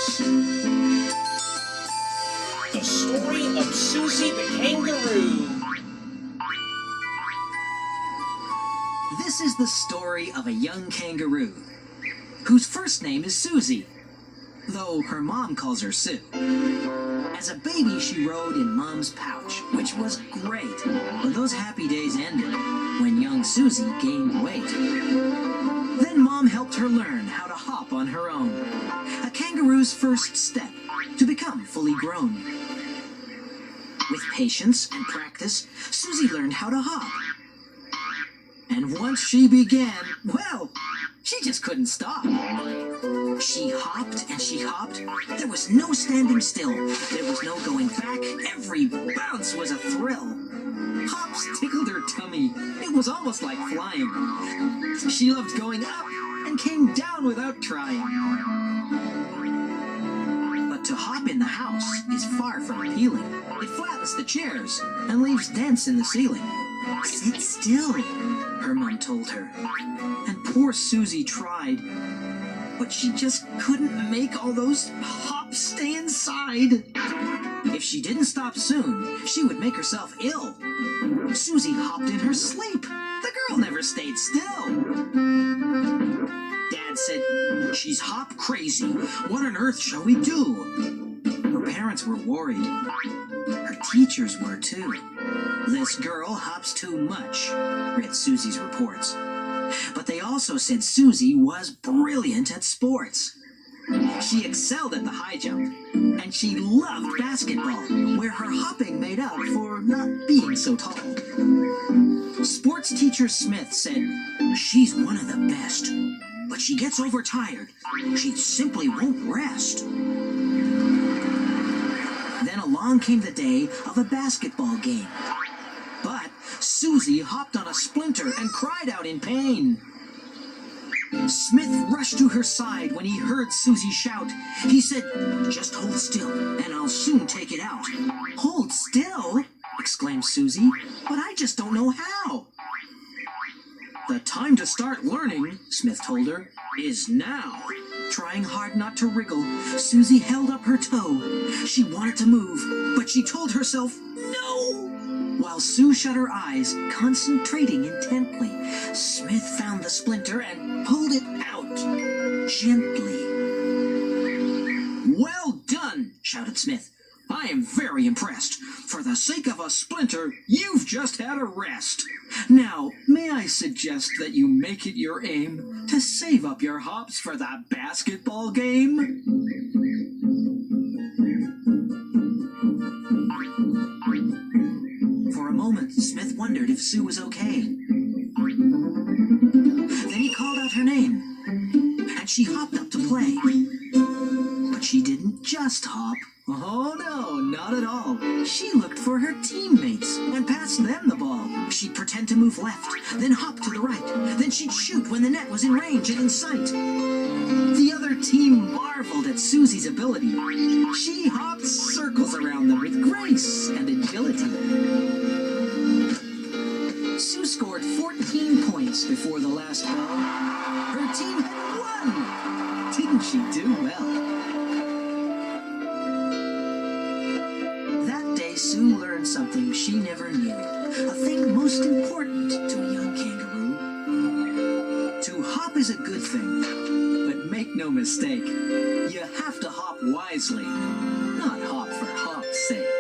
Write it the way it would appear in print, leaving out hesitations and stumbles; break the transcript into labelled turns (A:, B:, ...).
A: Adventures. The story of Susie the Kangaroo.
B: This is the story of a young kangaroo, whose first name is Susie, though her mom calls her Sue. As a baby, she rode in Mom's pouch, which was great, but those happy days ended when young Susie gained weight. Then Mom helped her learn how to hop on her own, a kangaroo's first step to become fully grown. With patience and practice, Susie learned how to hop. And once she began, well, she just couldn't stop. She hopped and she hopped. There was no standing still. There was no going back. Every bounce was a thrill. Hops tickled her tummy. It was almost like flying. She loved going up and came down without trying. But to hop in the house is far from appealing. It flattens the chairs and leaves dents in the ceiling. Sit still, her mom told her. And poor Susie tried, but she just couldn't make all those hops stay inside. If she didn't stop soon, she would make herself ill. Susie hopped in her sleep. The girl never stayed still. Dad said, "She's hop crazy. What on earth shall we do?" Her parents were worried. Her teachers were too. "This girl hops too much," read Susie's reports. But they also said Susie was brilliant at sports. She excelled at the high jump, and she loved basketball, where her hopping made up for not being so tall. Sports teacher Smith said, "She's one of the best, but she gets overtired. She simply won't rest." Then along came the day of a basketball game. But Susie hopped on a splinter and cried out in pain. Smith rushed to her side when he heard Susie shout. He said, "Just hold still, and I'll soon take it out." "Hold still?" exclaimed Susie. "But I just don't know how." "The time to start learning," Smith told her, "is now." Trying hard not to wriggle, Susie held up her toe. She wanted to move, but she told herself, "No!" While Sue shut her eyes, concentrating intently, Smith found the splinter and pulled it out, gently. "Well done!" shouted Smith. "I am very impressed. For the sake of a splinter, you've just had a rest. Now, may I suggest that you make it your aim to save up your hops for the basketball game?" For a moment, Smith wondered if Sue was okay. Then he called out her name, and she hopped up to play. But she didn't just hop. Oh no, not at all. She looked for her teammates and passed them the ball. She'd pretend to move left, then hop to the right. Then she'd shoot when the net was in range and in sight. The other team marveled at Susie's ability. She hopped circles around them with grace and agility. Sue scored 14 points before the last ball. Her team had won! Didn't she do well? That day, Sue learned something she never knew. A thing most important to a young kangaroo. To hop is a good thing, but make no mistake, you have to hop wisely, not hop for hop's sake.